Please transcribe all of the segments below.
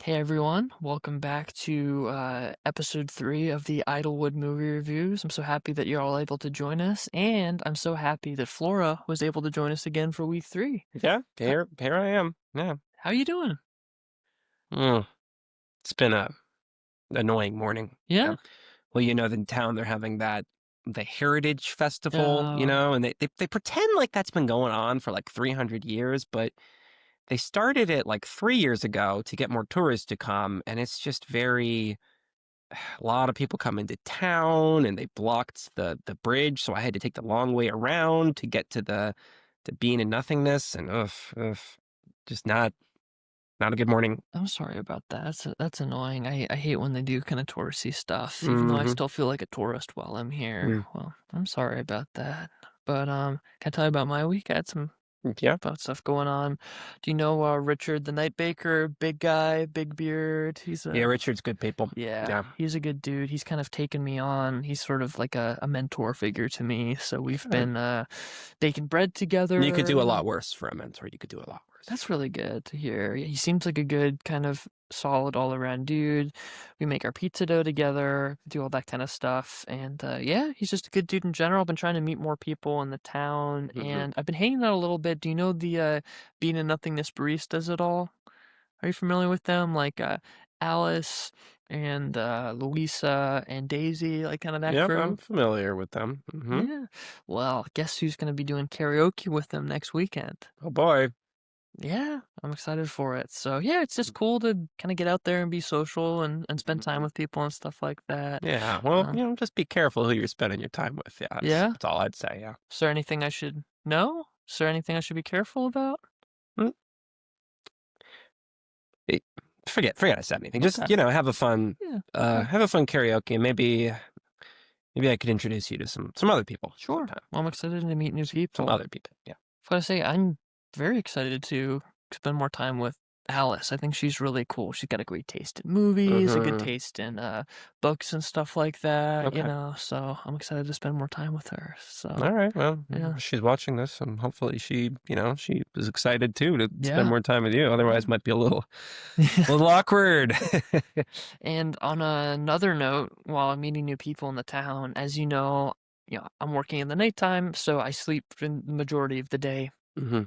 Hey everyone, welcome back to episode 3 of the Idlewood movie reviews. I'm so happy that you're all able to join us, and I'm so happy that Flora was able to join us again for week 3. Yeah, H- here I am. Yeah. how you doing? Mm, it's been a annoying morning. Yeah. Yeah? Well, in town they're having the Heritage Festival, Uh, and they pretend like that's been going on for like 300 years, but they started it like 3 years ago to get more tourists to come, and it's just a lot of people come into town, and they blocked the bridge, so I had to take the long way around to get to the Bean and Nothingness, and ugh, just not a good morning. I'm sorry about that. That's annoying. I hate when they do kind of touristy stuff, even though I Hmm. still feel like a tourist while I'm here. Well, I'm sorry about that. But can I tell you about my week? I had some Yeah. about stuff going on. Do you know Richard the Night Baker? Big guy, big beard. Yeah, Richard's good people. Yeah, Yeah. he's a good dude. He's kind of taken me on. He's sort of like a mentor figure to me. So we've Good. been baking bread You could do a together. lot worse for a mentor. You could do a lot worse. That's really good to hear. He seems like a good kind of solid all around dude. We make our pizza dough together, do all that kind of stuff. And yeah, he's just a good dude in general. I've been trying to meet more people in the town Hmm. and I've been hanging out a little bit. Do you know the Bean and Nothingness baristas at all? Are you familiar with them? Like Alice and Louisa and Daisy, like kind of that Yep, crew? I'm familiar with them. Hmm. Yeah. Well, guess who's going to be doing karaoke with them next weekend? Oh boy. Yeah, I'm excited for it. So yeah, it's just cool to kind of get out there and be social and spend time Mhm. with people and stuff like that. Yeah, well, Um, just be careful who you're spending your time with. Yeah, yeah. that's all I'd say. Yeah. Is there anything I should know? Is there anything I should be careful about? Mm, eh, forget I said anything. Just Okay. have a fun, Yeah. Okay. karaoke, and maybe I could introduce you to some other people Sure. sometime. Well, I'm excited to meet new Some people. other people. Yeah. I gotta say, I'm very excited to spend more time with Alice. I think she's really cool. She's got a great taste in movies, a good Hmm. taste in books and stuff like that, Okay. so I'm excited to spend more time with her. So, All right. Well, yeah. she's watching this, and hopefully she is excited too to spend Yeah. more time with you. Yeah. Otherwise, it might be a little awkward. And on another note, while I'm meeting new people in the town, as I'm working in the nighttime, so I sleep in the majority of the day. Hmm.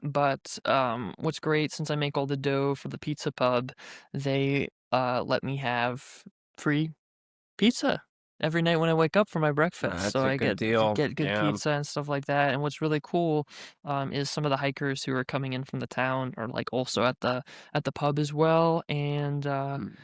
But what's great, since I make all the dough for the pizza pub, they let me have free pizza every night when I wake up for my breakfast. So That's a I good get deal. get good Yeah. pizza and stuff like that. And what's really cool is some of the hikers who are coming in from the town are like also at the pub as well. And Mm.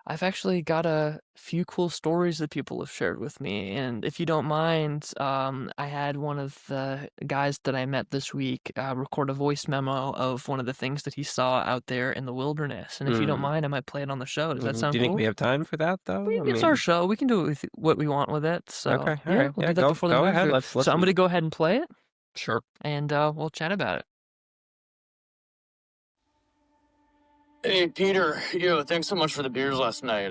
I've actually got a few cool stories that people have shared with me, and if you don't mind, I had one of the guys that I met this week record a voice memo of one of the things that he saw out there in the wilderness. And if you don't Mm. mind, I might play it on the show. Does that Do sound you think we cool? have time for that though? I It's our mean, show. We can do it with what we want with it. So okay, all yeah, right, we'll yeah, do that before the go movie. ahead. Let's So I'm listen. gonna go ahead and play it, Sure. and we'll chat about it. Hey, Peter, thanks so much for the beers last night.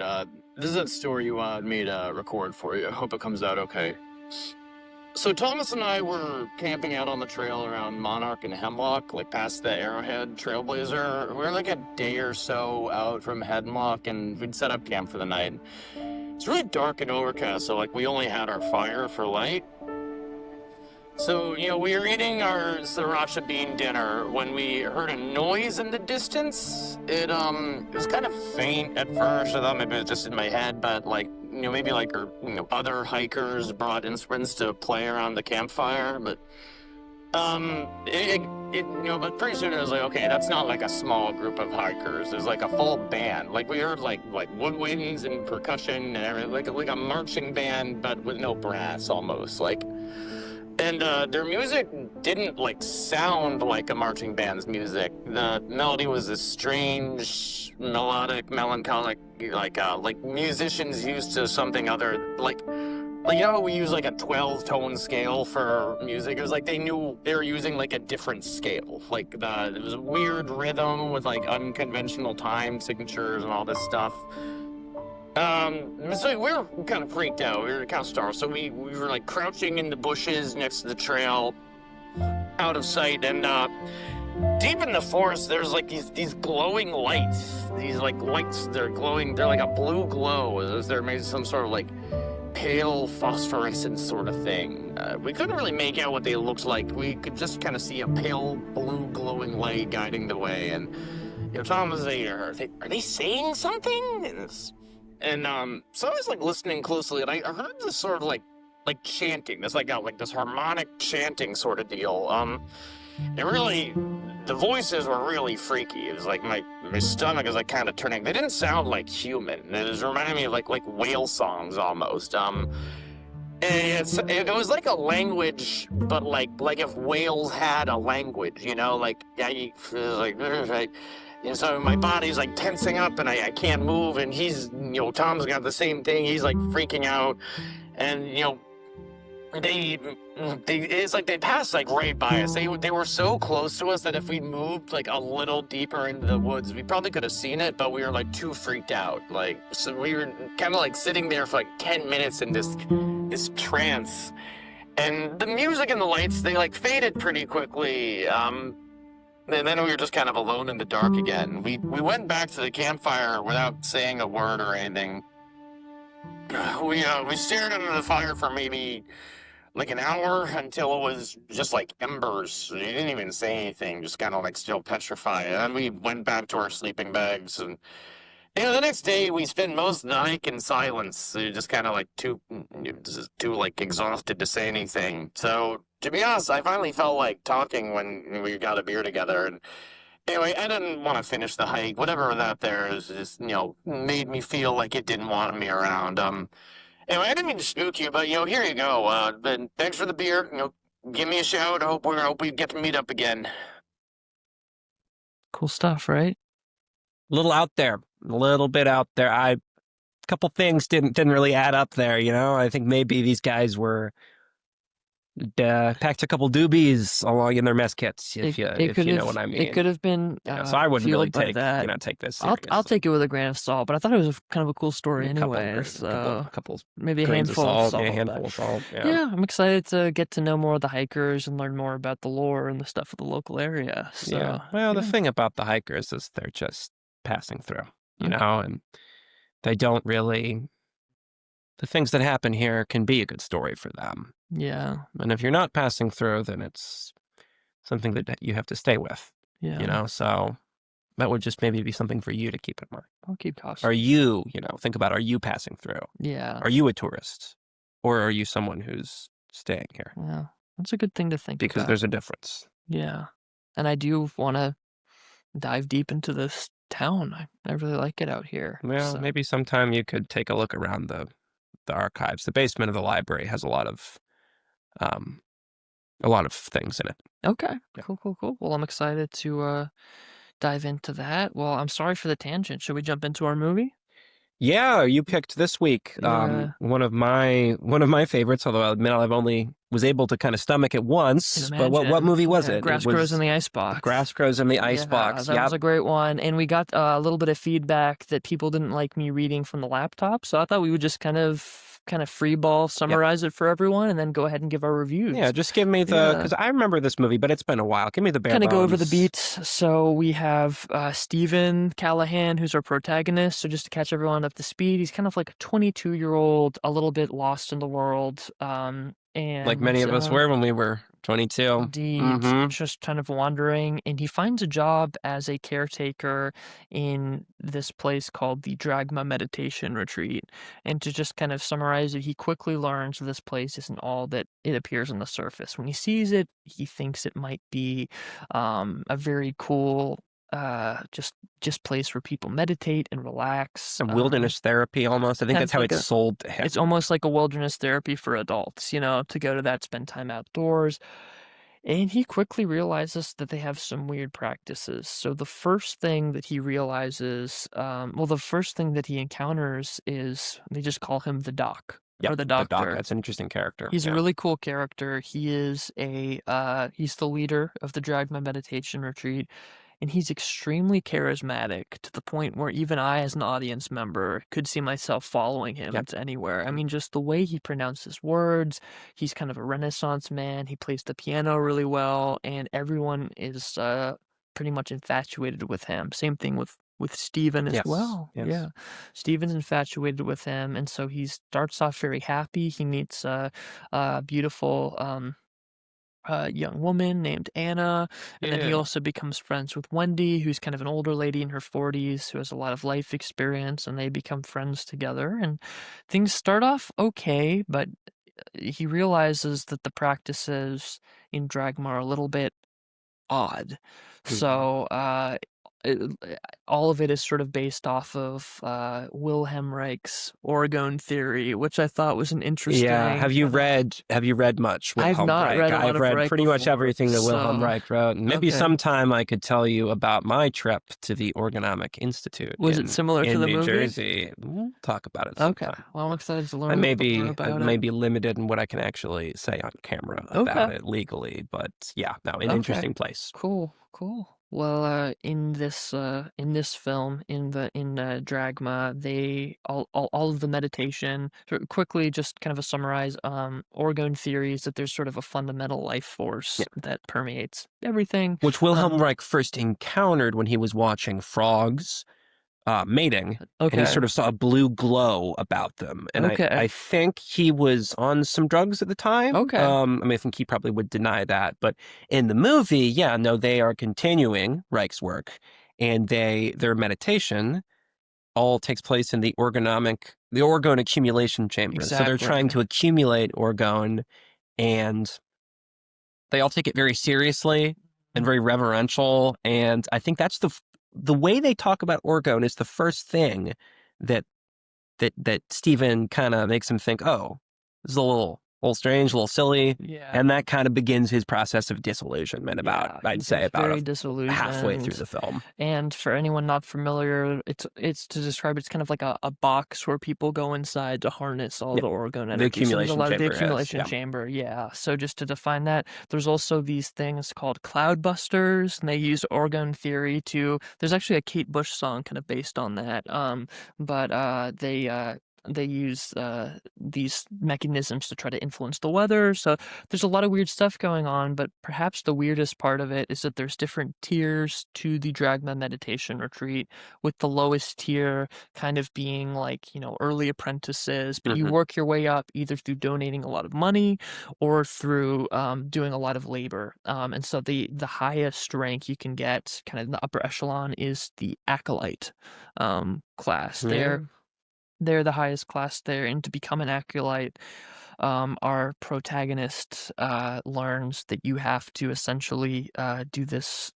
This is a story you wanted me to record for you. Hope it comes out okay. So Thomas and I were camping out on the trail around Monarch and Hemlock, like past the Arrowhead Trailblazer. We were like a day or so out from Hemlock, and we'd set up camp for the night. It's really dark and overcast, so like we only had our fire for light. So, we were eating our sriracha bean dinner when we heard a noise in the distance. It was kind of faint at first. I thought maybe it was just in my head, but maybe other hikers brought instruments to play around the campfire. But, but pretty soon it was like, okay, that's not like a small group of hikers. There's like a full band. Like we heard like woodwinds and percussion and everything, like a marching band, but with no brass almost. And their music didn't sound like a marching band's music. The melody was this strange, melodic, melancholic, like musicians used to something other, how we use like a 12-tone scale for music. It was like they knew they were using like a different scale. It was a weird rhythm with like unconventional time signatures and all this stuff. So we were kind of freaked out. We were kind of startled. So we were like crouching in the bushes next to the trail, out of sight. And deep in the forest, there's like these glowing lights. These like lights, they're glowing. They're like a blue glow. Is there maybe some sort of like pale phosphorescent sort of thing? We couldn't really make out what they looked like. We could just kind of see a pale blue glowing light guiding the way. And Tom was like, are they saying something? So I was like listening closely, and I heard this sort of like chanting. This like this harmonic chanting sort of deal. It really, the voices were really freaky. It was like my stomach is like kind of turning. They didn't sound like human. It was reminding me of like whale songs almost. It was like a language, but like if whales had a language, like like. And so my body's like tensing up, and I can't move. And he's, Tom's got the same thing. He's like freaking out, and they it's like they passed like right by us. They were so close to us that if we moved like a little deeper into the woods, we probably could have seen it, but we were like too freaked out. Like, so we were kind of like sitting there for like 10 minutes in this trance, and the music and the lights, they like faded pretty quickly. And then we were just kind of alone in the dark again. We went back to the campfire without saying a word or anything. We stared into the fire for maybe like an hour until it was just like embers. We didn't even say anything, just kind of like still petrified. And then we went back to our sleeping bags. And the next day we spent most of the hike in silence. We were just kind of like too like exhausted to say anything. So to be honest, I finally felt like talking when we got a beer together. And anyway, I didn't want to finish the hike. Whatever that there is, just, made me feel like it didn't want me around. Anyway, I didn't mean to spook you, but, here you go. But thanks for the beer. Give me a shout. I hope we get to meet up again. Cool stuff, right? A little out there, a little bit out there. A couple things didn't really add up there. I think maybe these guys were packed a couple doobies along in their mess kits, if you know what I mean. It could have been. So I wouldn't really take this seriously. I'll take it with a grain of salt, but I thought it was kind of a cool story anyway. Couple maybe a handful of salt. A handful of salt. Yeah, I'm excited to get to know more of the hikers and learn more about the lore and the stuff of the local area. So, yeah. Well, the thing about the hikers is they're just passing through, and they don't really. The things that happen here can be a good story for them. Yeah. And if you're not passing through, then it's something that you have to stay with. Yeah. So that would just maybe be something for you to keep in mind. I'll keep caution. Are you, think about, are you passing through? Yeah. Are you a tourist? Or are you someone who's staying here? Yeah. That's a good thing to think because about. There's a difference. Yeah. And I do want to dive deep into this town. I really like it out here. Well, maybe sometime you could take a look around the archives. The basement of the library has a lot of things in it. Okay. Yeah. Cool. Well, I'm excited to dive into that. Well, I'm sorry for the tangent. Should we jump into our movie? Yeah, you picked this week one of my favorites, although I'll admit I've only was able to kind of stomach it once. But what movie was it? Grass Grows in the Icebox. Grass Grows in the Icebox. That was a great one. And we got a little bit of feedback that people didn't like me reading from the laptop. So I thought we would just kind of free ball summarize it for everyone and then go ahead and give our reviews. Yeah, just give me because I remember this movie, but it's been a while. Give me the bare bones. Kind of go over the beats. So we have Stephen Callahan, who's our protagonist. So just to catch everyone up to speed, he's kind of like a 22-year-old, a little bit lost in the world. And like many of us were when we were 22. Indeed, just kind of wandering, and he finds a job as a caretaker in this place called the Dragma Meditation Retreat. And to just kind of summarize it, he quickly learns this place isn't all that it appears on the surface. When he sees it, he thinks it might be a very cool just place where people meditate and relax. Some wilderness therapy almost. I think that's how it's sold to him. It's almost like a wilderness therapy for adults, to go to that, spend time outdoors. And he quickly realizes that they have some weird practices. So the first thing that he realizes, the first thing that he encounters is they just call him the doc. Yep, or the doctor. The doc. That's an interesting character. He's a really cool character. He is he's the leader of the Dragma Meditation Retreat. And he's extremely charismatic to the point where even I, as an audience member, could see myself following him to anywhere. I mean, just the way he pronounces words, he's kind of a Renaissance man. He plays the piano really well, and everyone is pretty much infatuated with him. Same thing with Steven as Yes, well. yes. Yeah. Steven's infatuated with him, and so he starts off very happy. He meets a beautiful young woman named Anna, and then he Yeah. also becomes friends with Wendy, who's kind of an older lady in her 40s who has a lot of life experience, and they become friends together. And things start off okay, but he realizes that the practices in Dragma are a little bit odd. Mhm. So, it, all of it is sort of based off of Wilhelm Reich's orgone theory, which I thought was an Yeah. interesting. Have you read much I've Wilhelm not Reich? read a lot I've of read Reich pretty much before, everything that Wilhelm so Reich wrote. And maybe okay. sometime I could tell you about my trip to the Orgonomic Institute Was it similar to in the New movie? Jersey. We'll talk about it Okay. sometime. Well, I'm excited to I learn may more be about it. limited in what I can actually say on camera Okay. about it legally, but yeah, no, an Okay. interesting place. Cool. Cool. Well, in this film, in Dragma, they all of the meditation. Quickly, just kind of a summarize. Orgone theory is that there's sort of a fundamental life force that permeates everything. Which Wilhelm Reich first encountered when he was watching frogs mating, and he Okay. sort of saw a blue glow about them. And Okay. I think he was on some drugs at the time. Okay. I mean, I think he probably would deny that. But in the movie, yeah, no, they are continuing Reich's work, and their meditation all takes place in the orgone accumulation chamber. So they're trying Exactly. to accumulate orgone, and they all take it very seriously and very reverential. And I think that's the way they talk about orgone is the first thing that that Stephen kind of makes him think, oh, this is a little strange, a little silly. Yeah. And that kind of begins his process of disillusionment about, Yeah, he I'd say, gets about very halfway through disillusioned. the film. And for anyone not familiar, it's to describe it's kind of like a box where people go inside to harness all Yeah. the orgone The energy. So there's a accumulation lot of the chamber is, accumulation yeah. chamber, yeah. So just to define that, there's also these things called cloudbusters, and they use orgone theory to. There's actually a Kate Bush song kind of based on that. But they use these mechanisms to try to influence the weather. So there's a lot of weird stuff going on, but perhaps the weirdest part of it is that there's different tiers to the Dragma meditation retreat, with the lowest tier kind of being like, early apprentices, but you Hmm. work your way up either through donating a lot of money or through doing a lot of labor. And so the highest rank you can get, kind of in the upper echelon, is the acolyte class. Yeah. They're the highest class there, and to become an acolyte, our protagonist learns that you have to essentially do this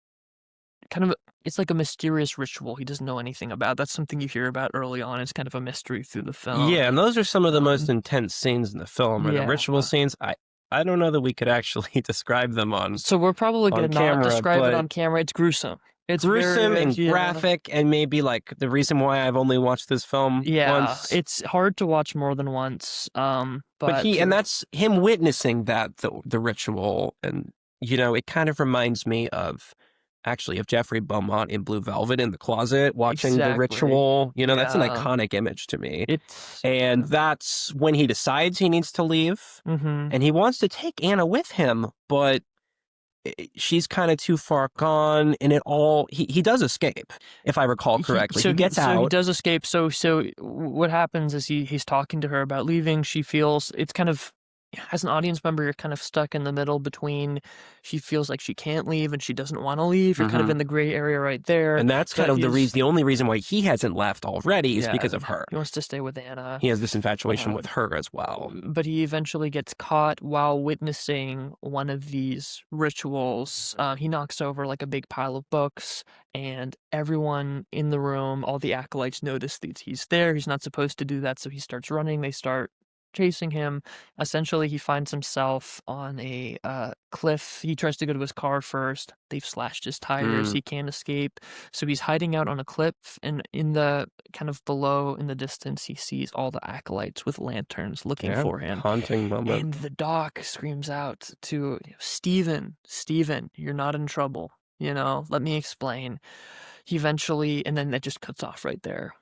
kind of. It's like a mysterious ritual he doesn't know anything about. That's something you hear about early on. It's kind of a mystery through the film. Yeah, and those are some of the most Um, intense scenes in the film, or the yeah. ritual scenes. I don't know that we could actually describe them So we're probably on gonna not camera, describe it but on camera. It's gruesome. It's gruesome very and yeah. graphic, and maybe like the reason why I've only watched this film Yeah, once. it's hard to watch more than once. But But that's him witnessing that the ritual, and it kind of reminds me of actually of Jeffrey Beaumont in Blue Velvet in the closet watching the exactly. ritual. That's an Yeah. iconic image to me. It's And that's when he decides he needs to leave, mhm. and he wants to take Anna with him, but she's kind of too far gone, and he does escape, if I recall correctly. He gets He out. does escape. What happens is he's talking to her about leaving. She feels it's kind of, as an audience member, you're kind of stuck in the middle between she feels like she can't leave and she doesn't want to leave. You're kind of Hmm. in the gray area right there. And that's kind But of the only reason why he hasn't left already is yeah, because of her. he wants to stay with Anna. He has this infatuation with Um, her as well. but he eventually gets caught while witnessing one of these rituals. He knocks over like a big pile of books, and everyone in the room, all the acolytes, notice that he's there. He's not supposed to do that, so he starts running. They start chasing him. Essentially, he finds himself on a cliff. He tries to go to his car first. They've slashed his tires. Mm, He can't escape. So he's hiding out on a cliff, and in the kind of below in the distance, he sees all the acolytes with lanterns looking yeah, for him. haunting moment. And the doc screams out to Stephen, Stephen, you're not in trouble. Let me explain. He eventually, and then that just cuts off right there.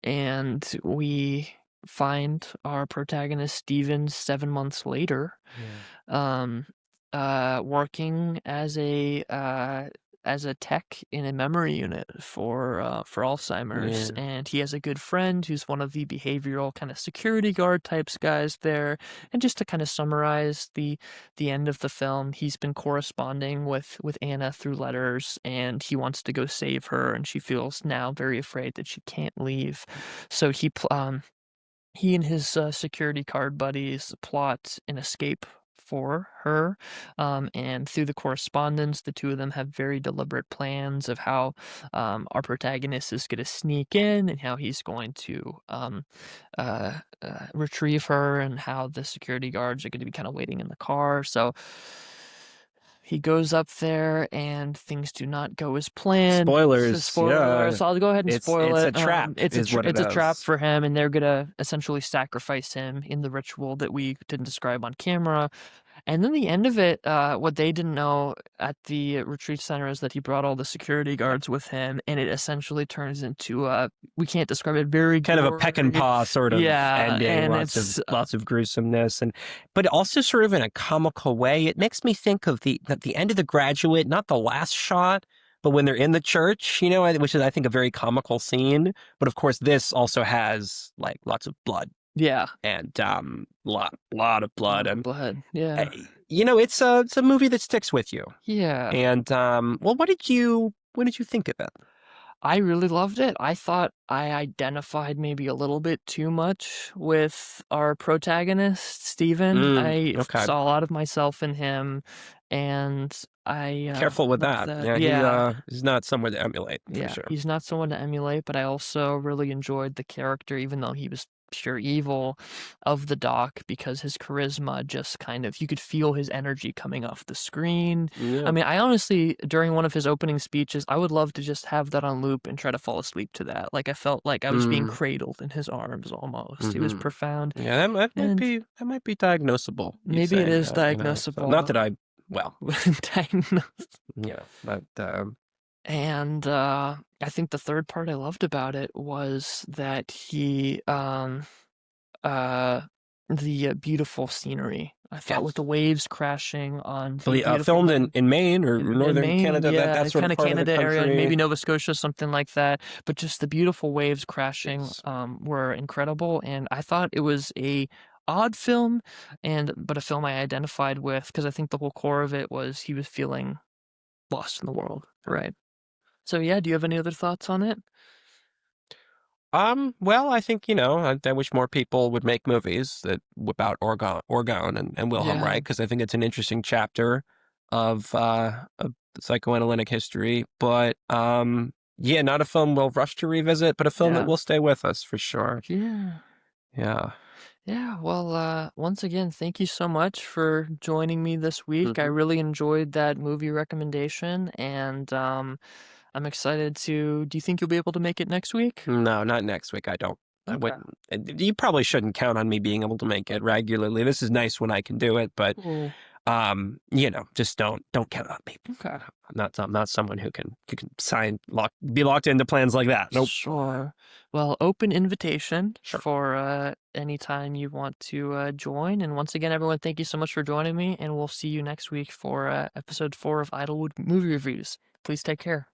And we find our protagonist Steven 7 months later, Yeah. um, working as a as a tech in a memory unit for Alzheimer's, Yeah. and he has a good friend who's one of the behavioral kind of security guard types guys there. And just to kind of summarize the end of the film, he's been corresponding with Anna through letters, and he wants to go save her, and she feels now very afraid that she can't leave. So he and his security guard buddies plot an escape for her. And through the correspondence, the two of them have very deliberate plans of how our protagonist is going to sneak in and how he's going to retrieve her, and how the security guards are going to be kind of waiting in the car. So he goes up there and things do not go as planned. So Spoilers. spoiler alert, Yeah. so I'll go ahead and spoil It's it. a trap, is what it It's a trap is. for him, and they're gonna essentially sacrifice him in the ritual that we didn't describe on camera. And then the end of it, what they didn't know at the retreat center is that he brought all the security guards with him, and it essentially turns into we can't describe it, very Kind of a peck and gory. paw sort of Yeah, ending, and lots of gruesomeness, and but also sort of in a comical way. It makes me think of the end of The Graduate, not the last shot, but when they're in the church, which is I think a very comical scene. But of course, this also has like lots of blood yeah, and lot of a blood, lot of and blood. Yeah, it's a movie that sticks with you. yeah. And well, what did you think of it? I really loved it. I thought I identified maybe a little bit too much with our protagonist, Steven. I Okay. saw a lot of myself in him, and I Careful with loved that. that. Yeah, Yeah, he's not someone to emulate for yeah. sure. He's not someone to emulate, but I also really enjoyed the character, even though he was pure evil, of the doc, because his charisma just kind of, you could feel his energy coming off the screen. I Yeah. mean, I honestly, during one of his opening speeches, I would love to just have that on loop and try to fall asleep to that. Like, I felt like I was being Mm, crabled in his arms almost. It was hmm. profound. Yeah, And that might be diagnosable. You maybe it say, is so not diagnosable. that I well, Diagnosed. but And I think the third part I loved about it was that uh the beautiful scenery. I thought with yes, the waves crashing on the beautiful filmed land in Maine or in northern Maine, Canada, yeah, that sort of kind of part of the Canada area, and maybe country. Nova Scotia, something like that. But just the beautiful waves crashing Yes. were incredible, and I thought it was a odd film, but a film I identified with, because I think the whole core of it was he was feeling lost in the world, right? So yeah, do you have any other thoughts on it? Well, I think, I wish more people would make movies that about Orgone and Wilhelm Yeah, Reich, because I think it's an interesting chapter of psychoanalytic history. But yeah, not a film we'll rush to revisit, but a film that yeah, will stay with us for sure. yeah. Yeah. Yeah, well, once again, thank you so much for joining me this week. I Hmm. really enjoyed that movie recommendation, and I'm excited to. Do you think you'll be able to make it next week? No, not next week. I don't. I Okay. wouldn't. You probably shouldn't count on me being able to make it regularly. This is nice when I can do it, but Cool. just don't count on me. Okay. I'm not someone who can be locked into plans like that. Nope. Sure. Well, open invitation Sure. for anytime you want to join. And once again, everyone, thank you so much for joining me, and we'll see you next week for episode 4 of Idlewood Movie Reviews. Please take care.